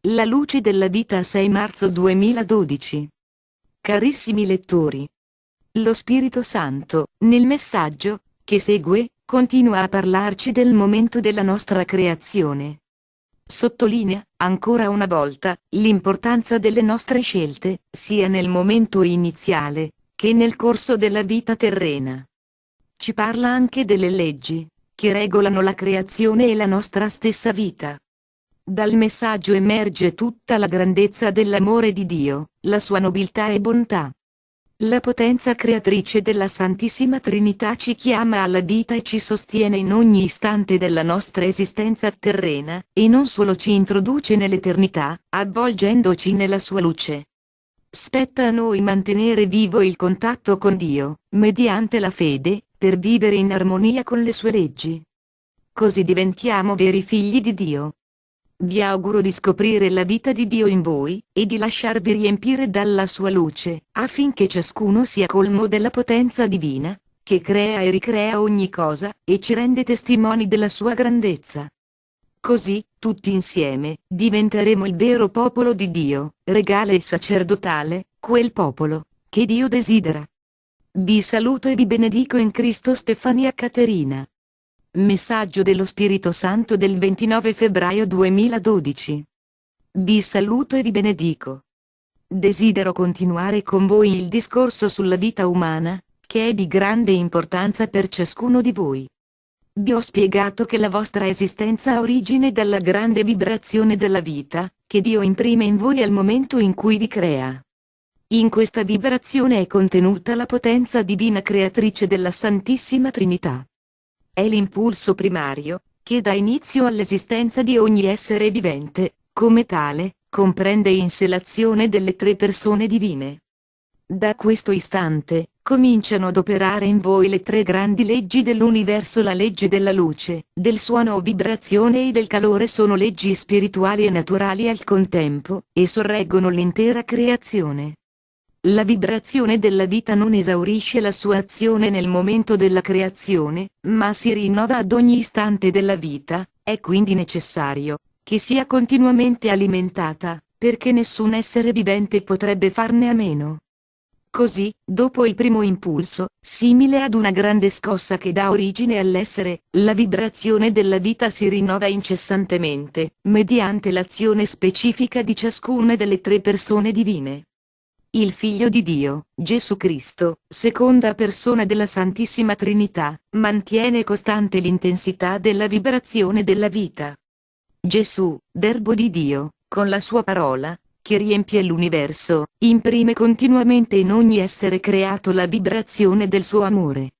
La luce della vita 6 marzo 2012. Carissimi lettori, lo Spirito Santo, nel messaggio che segue, continua a parlarci del momento della nostra creazione. Sottolinea, ancora una volta, l'importanza delle nostre scelte, sia nel momento iniziale, che nel corso della vita terrena. Ci parla anche delle leggi, che regolano la creazione e la nostra stessa vita. Dal messaggio emerge tutta la grandezza dell'amore di Dio, la sua nobiltà e bontà. La potenza creatrice della Santissima Trinità ci chiama alla vita e ci sostiene in ogni istante della nostra esistenza terrena, e non solo ci introduce nell'eternità, avvolgendoci nella sua luce. Spetta a noi mantenere vivo il contatto con Dio, mediante la fede, per vivere in armonia con le sue leggi. Così diventiamo veri figli di Dio. Vi auguro di scoprire la vita di Dio in voi, e di lasciarvi riempire dalla sua luce, affinché ciascuno sia colmo della potenza divina, che crea e ricrea ogni cosa, e ci rende testimoni della sua grandezza. Così, tutti insieme, diventeremo il vero popolo di Dio, regale e sacerdotale, quel popolo che Dio desidera. Vi saluto e vi benedico in Cristo. Stefania Caterina. Messaggio dello Spirito Santo del 29 febbraio 2012. Vi saluto e vi benedico. Desidero continuare con voi il discorso sulla vita umana, che è di grande importanza per ciascuno di voi. Vi ho spiegato che la vostra esistenza ha origine dalla grande vibrazione della vita, che Dio imprime in voi al momento in cui vi crea. In questa vibrazione è contenuta la potenza divina creatrice della Santissima Trinità. È l'impulso primario, che dà inizio all'esistenza di ogni essere vivente, come tale, comprende in sé l'azione delle tre persone divine. Da questo istante, cominciano ad operare in voi le tre grandi leggi dell'universo. La legge della luce, del suono o vibrazione e del calore sono leggi spirituali e naturali al contempo, e sorreggono l'intera creazione. La vibrazione della vita non esaurisce la sua azione nel momento della creazione, ma si rinnova ad ogni istante della vita. È quindi necessario che sia continuamente alimentata, perché nessun essere vivente potrebbe farne a meno. Così, dopo il primo impulso, simile ad una grande scossa che dà origine all'essere, la vibrazione della vita si rinnova incessantemente, mediante l'azione specifica di ciascuna delle tre persone divine. Il Figlio di Dio, Gesù Cristo, seconda persona della Santissima Trinità, mantiene costante l'intensità della vibrazione della vita. Gesù, Verbo di Dio, con la sua parola, che riempie l'universo, imprime continuamente in ogni essere creato la vibrazione del suo amore.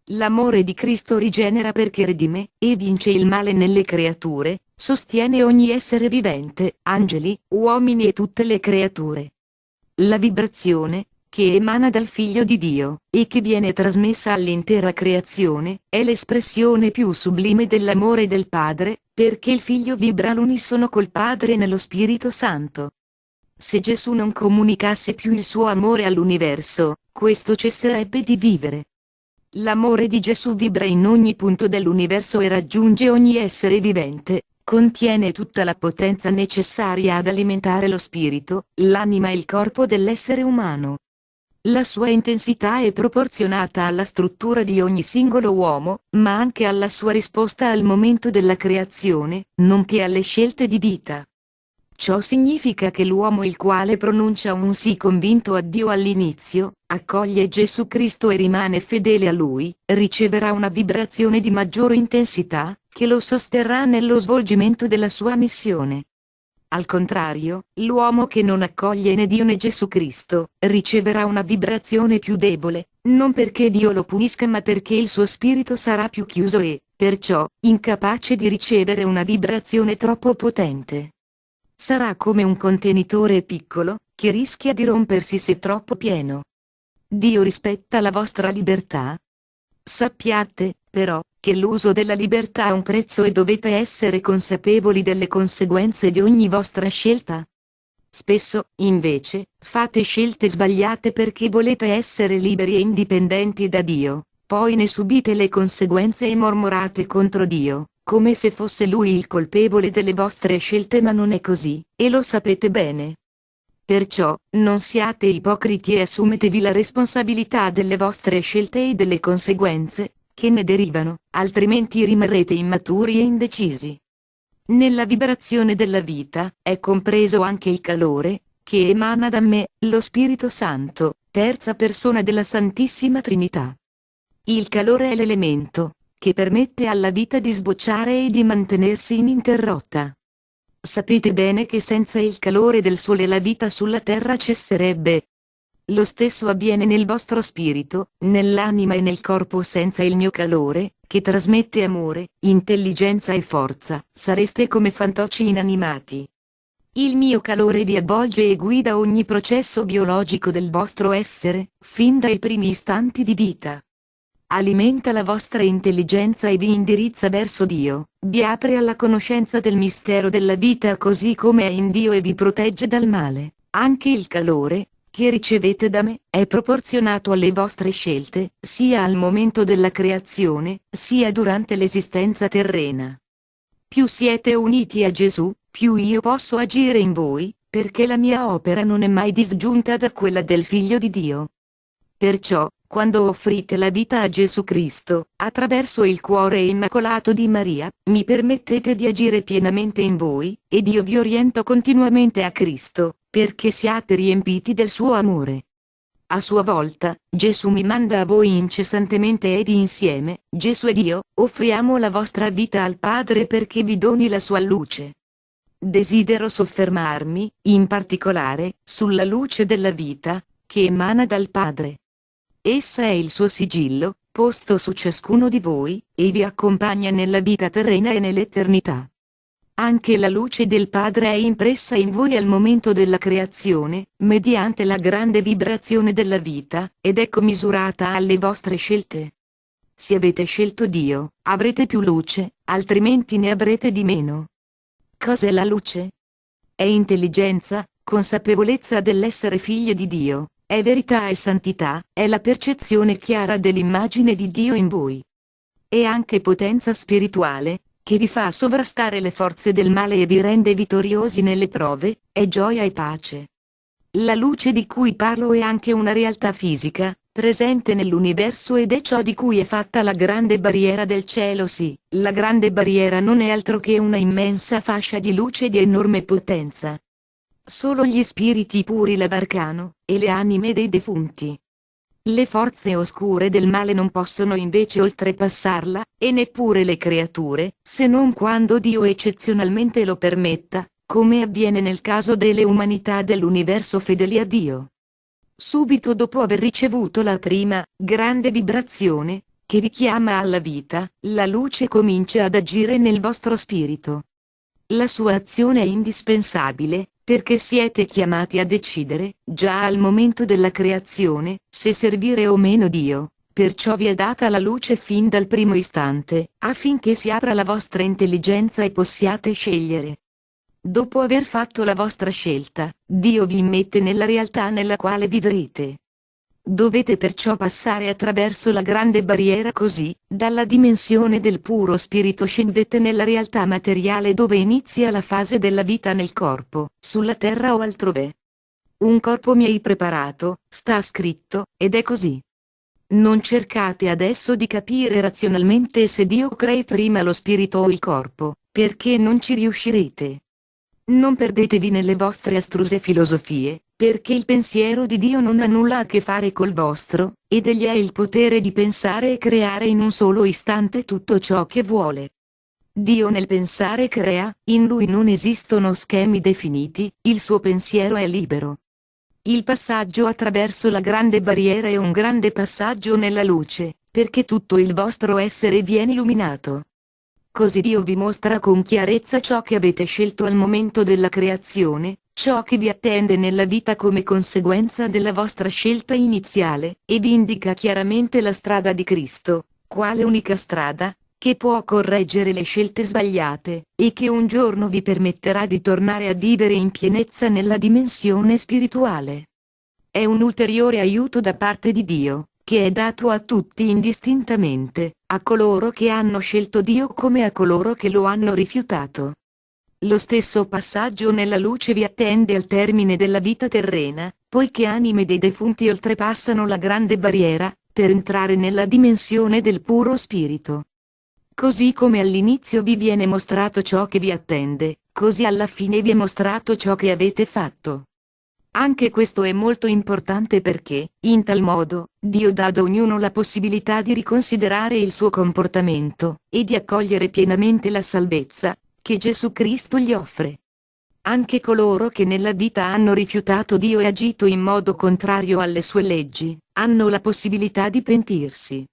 L'amore di Cristo rigenera perché redime, e vince il male nelle creature, sostiene ogni essere vivente, angeli, uomini e tutte le creature. La vibrazione, che emana dal Figlio di Dio, e che viene trasmessa all'intera creazione, è l'espressione più sublime dell'amore del Padre, perché il Figlio vibra all'unisono col Padre nello Spirito Santo. Se Gesù non comunicasse più il suo amore all'universo, questo cesserebbe di vivere. L'amore di Gesù vibra in ogni punto dell'universo e raggiunge ogni essere vivente. Contiene tutta la potenza necessaria ad alimentare lo spirito, l'anima e il corpo dell'essere umano. La sua intensità è proporzionata alla struttura di ogni singolo uomo, ma anche alla sua risposta al momento della creazione, nonché alle scelte di vita. Ciò significa che l'uomo il quale pronuncia un sì convinto a Dio all'inizio, accoglie Gesù Cristo e rimane fedele a Lui, riceverà una vibrazione di maggiore intensità, che lo sosterrà nello svolgimento della sua missione. Al contrario, l'uomo che non accoglie né Dio né Gesù Cristo, riceverà una vibrazione più debole, non perché Dio lo punisca ma perché il suo spirito sarà più chiuso e, perciò, incapace di ricevere una vibrazione troppo potente. Sarà come un contenitore piccolo, che rischia di rompersi se troppo pieno. Dio rispetta la vostra libertà? Sappiate, però, che l'uso della libertà ha un prezzo e dovete essere consapevoli delle conseguenze di ogni vostra scelta. Spesso, invece, fate scelte sbagliate perché volete essere liberi e indipendenti da Dio, poi ne subite le conseguenze e mormorate contro Dio, come se fosse lui il colpevole delle vostre scelte, ma non è così, e lo sapete bene. Perciò, non siate ipocriti e assumetevi la responsabilità delle vostre scelte e delle conseguenze che ne derivano, altrimenti rimarrete immaturi e indecisi. Nella vibrazione della vita è compreso anche il calore, che emana da me, lo Spirito Santo, terza persona della Santissima Trinità. Il calore è l'elemento che permette alla vita di sbocciare e di mantenersi ininterrotta. Sapete bene che senza il calore del sole la vita sulla terra cesserebbe. Lo stesso avviene nel vostro spirito, nell'anima e nel corpo. Senza il mio calore, che trasmette amore, intelligenza e forza, sareste come fantocci inanimati. Il mio calore vi avvolge e guida ogni processo biologico del vostro essere, fin dai primi istanti di vita. Alimenta la vostra intelligenza e vi indirizza verso Dio, vi apre alla conoscenza del mistero della vita così come è in Dio e vi protegge dal male. Anche il calore, che ricevete da me, è proporzionato alle vostre scelte, sia al momento della creazione, sia durante l'esistenza terrena. Più siete uniti a Gesù, più io posso agire in voi, perché la mia opera non è mai disgiunta da quella del Figlio di Dio. Perciò, quando offrite la vita a Gesù Cristo, attraverso il cuore immacolato di Maria, mi permettete di agire pienamente in voi, ed io vi oriento continuamente a Cristo, perché siate riempiti del suo amore. A sua volta, Gesù mi manda a voi incessantemente ed insieme, Gesù ed io, offriamo la vostra vita al Padre perché vi doni la sua luce. Desidero soffermarmi, in particolare, sulla luce della vita, che emana dal Padre. Essa è il suo sigillo, posto su ciascuno di voi, e vi accompagna nella vita terrena e nell'eternità. Anche la luce del Padre è impressa in voi al momento della creazione, mediante la grande vibrazione della vita, ed è commisurata alle vostre scelte. Se avete scelto Dio, avrete più luce, altrimenti ne avrete di meno. Cos'è la luce? È intelligenza, consapevolezza dell'essere figli di Dio. È verità e santità, è la percezione chiara dell'immagine di Dio in voi. È anche potenza spirituale, che vi fa sovrastare le forze del male e vi rende vittoriosi nelle prove, è gioia e pace. La luce di cui parlo è anche una realtà fisica, presente nell'universo ed è ciò di cui è fatta la grande barriera del cielo. Sì, la grande barriera non è altro che una immensa fascia di luce di enorme potenza. Solo gli spiriti puri la varcano, e le anime dei defunti. Le forze oscure del male non possono invece oltrepassarla, e neppure le creature, se non quando Dio eccezionalmente lo permetta, come avviene nel caso delle umanità dell'universo fedeli a Dio. Subito dopo aver ricevuto la prima, grande vibrazione, che vi chiama alla vita, la luce comincia ad agire nel vostro spirito. La sua azione è indispensabile, perché siete chiamati a decidere, già al momento della creazione, se servire o meno Dio. Perciò vi è data la luce fin dal primo istante, affinché si apra la vostra intelligenza e possiate scegliere. Dopo aver fatto la vostra scelta, Dio vi immette nella realtà nella quale vivrete. Dovete perciò passare attraverso la grande barriera così, dalla dimensione del puro spirito scendete nella realtà materiale dove inizia la fase della vita nel corpo, sulla terra o altrove. Un corpo mi hai preparato, sta scritto, ed è così. Non cercate adesso di capire razionalmente se Dio crei prima lo spirito o il corpo, perché non ci riuscirete. Non perdetevi nelle vostre astruse filosofie, perché il pensiero di Dio non ha nulla a che fare col vostro, ed egli ha il potere di pensare e creare in un solo istante tutto ciò che vuole. Dio nel pensare crea, in lui non esistono schemi definiti, il suo pensiero è libero. Il passaggio attraverso la grande barriera è un grande passaggio nella luce, perché tutto il vostro essere viene illuminato. Così Dio vi mostra con chiarezza ciò che avete scelto al momento della creazione, ciò che vi attende nella vita come conseguenza della vostra scelta iniziale, e vi indica chiaramente la strada di Cristo, quale unica strada, che può correggere le scelte sbagliate, e che un giorno vi permetterà di tornare a vivere in pienezza nella dimensione spirituale. È un ulteriore aiuto da parte di Dio, che è dato a tutti indistintamente, a coloro che hanno scelto Dio come a coloro che lo hanno rifiutato. Lo stesso passaggio nella luce vi attende al termine della vita terrena, poiché anime dei defunti oltrepassano la grande barriera, per entrare nella dimensione del puro spirito. Così come all'inizio vi viene mostrato ciò che vi attende, così alla fine vi è mostrato ciò che avete fatto. Anche questo è molto importante perché, in tal modo, Dio dà ad ognuno la possibilità di riconsiderare il suo comportamento, e di accogliere pienamente la salvezza, che Gesù Cristo gli offre. Anche coloro che nella vita hanno rifiutato Dio e agito in modo contrario alle sue leggi, hanno la possibilità di pentirsi.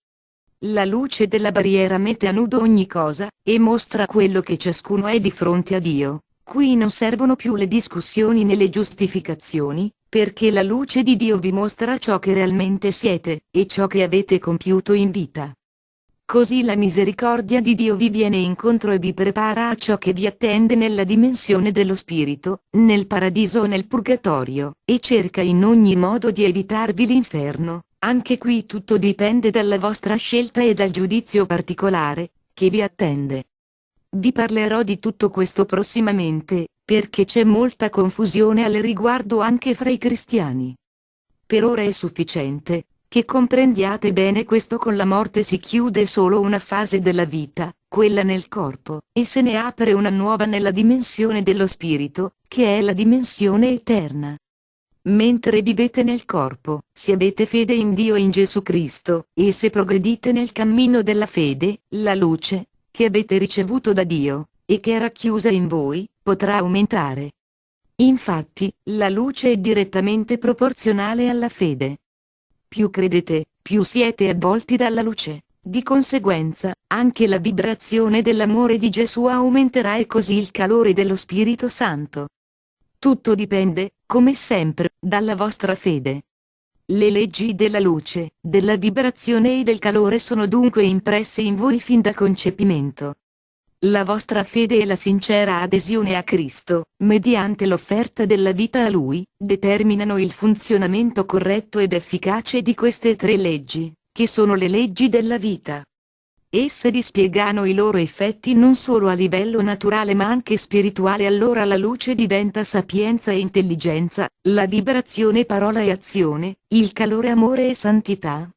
La luce della barriera mette a nudo ogni cosa, e mostra quello che ciascuno è di fronte a Dio. Qui non servono più le discussioni né le giustificazioni, perché la luce di Dio vi mostra ciò che realmente siete, e ciò che avete compiuto in vita. Così la misericordia di Dio vi viene incontro e vi prepara a ciò che vi attende nella dimensione dello spirito, nel paradiso o nel purgatorio, e cerca in ogni modo di evitarvi l'inferno. Anche qui tutto dipende dalla vostra scelta e dal giudizio particolare, che vi attende. Vi parlerò di tutto questo prossimamente, perché c'è molta confusione al riguardo anche fra i cristiani. Per ora è sufficiente che comprendiate bene questo: con la morte si chiude solo una fase della vita, quella nel corpo, e se ne apre una nuova nella dimensione dello spirito, che è la dimensione eterna. Mentre vivete nel corpo, se avete fede in Dio e in Gesù Cristo, e se progredite nel cammino della fede, la luce, che avete ricevuto da Dio, e che è racchiusa in voi, potrà aumentare. Infatti, la luce è direttamente proporzionale alla fede. Più credete, più siete avvolti dalla luce. Di conseguenza, anche la vibrazione dell'amore di Gesù aumenterà e così il calore dello Spirito Santo. Tutto dipende, come sempre, dalla vostra fede. Le leggi della luce, della vibrazione e del calore sono dunque impresse in voi fin dal concepimento. La vostra fede e la sincera adesione a Cristo, mediante l'offerta della vita a Lui, determinano il funzionamento corretto ed efficace di queste tre leggi, che sono le leggi della vita. Esse dispiegano i loro effetti non solo a livello naturale ma anche spirituale. Allora la luce diventa sapienza e intelligenza, la vibrazione parola e azione, il calore amore e santità.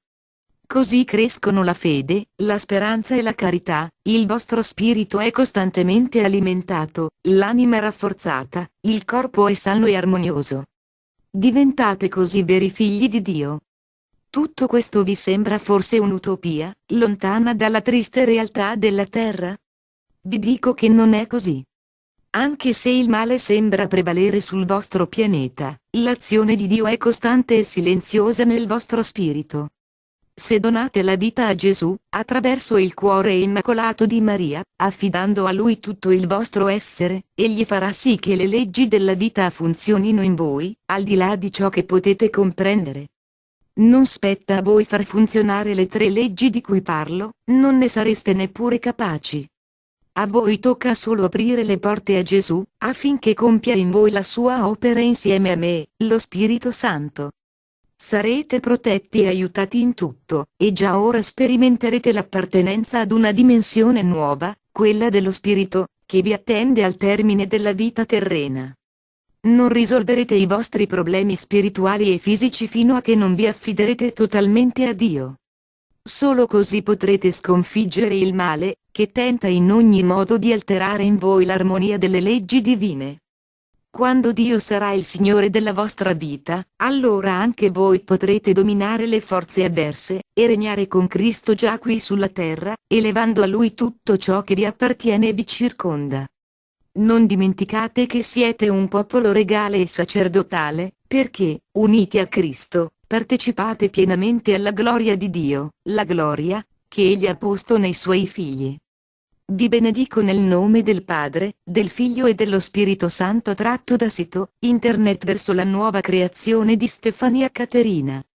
Così crescono la fede, la speranza e la carità, il vostro spirito è costantemente alimentato, l'anima è rafforzata, il corpo è sano e armonioso. Diventate così veri figli di Dio. Tutto questo vi sembra forse un'utopia, lontana dalla triste realtà della terra? Vi dico che non è così. Anche se il male sembra prevalere sul vostro pianeta, l'azione di Dio è costante e silenziosa nel vostro spirito. Se donate la vita a Gesù, attraverso il cuore immacolato di Maria, affidando a Lui tutto il vostro essere, Egli farà sì che le leggi della vita funzionino in voi, al di là di ciò che potete comprendere. Non spetta a voi far funzionare le tre leggi di cui parlo, non ne sareste neppure capaci. A voi tocca solo aprire le porte a Gesù, affinché compia in voi la sua opera insieme a me, lo Spirito Santo. Sarete protetti e aiutati in tutto, e già ora sperimenterete l'appartenenza ad una dimensione nuova, quella dello Spirito, che vi attende al termine della vita terrena. Non risolverete i vostri problemi spirituali e fisici fino a che non vi affiderete totalmente a Dio. Solo così potrete sconfiggere il male, che tenta in ogni modo di alterare in voi l'armonia delle leggi divine. Quando Dio sarà il Signore della vostra vita, allora anche voi potrete dominare le forze avverse, e regnare con Cristo già qui sulla terra, elevando a Lui tutto ciò che vi appartiene e vi circonda. Non dimenticate che siete un popolo regale e sacerdotale, perché, uniti a Cristo, partecipate pienamente alla gloria di Dio, la gloria che Egli ha posto nei Suoi figli. Vi benedico nel nome del Padre, del Figlio e dello Spirito Santo. Tratto da sito, internet verso la nuova creazione di Stefania Caterina.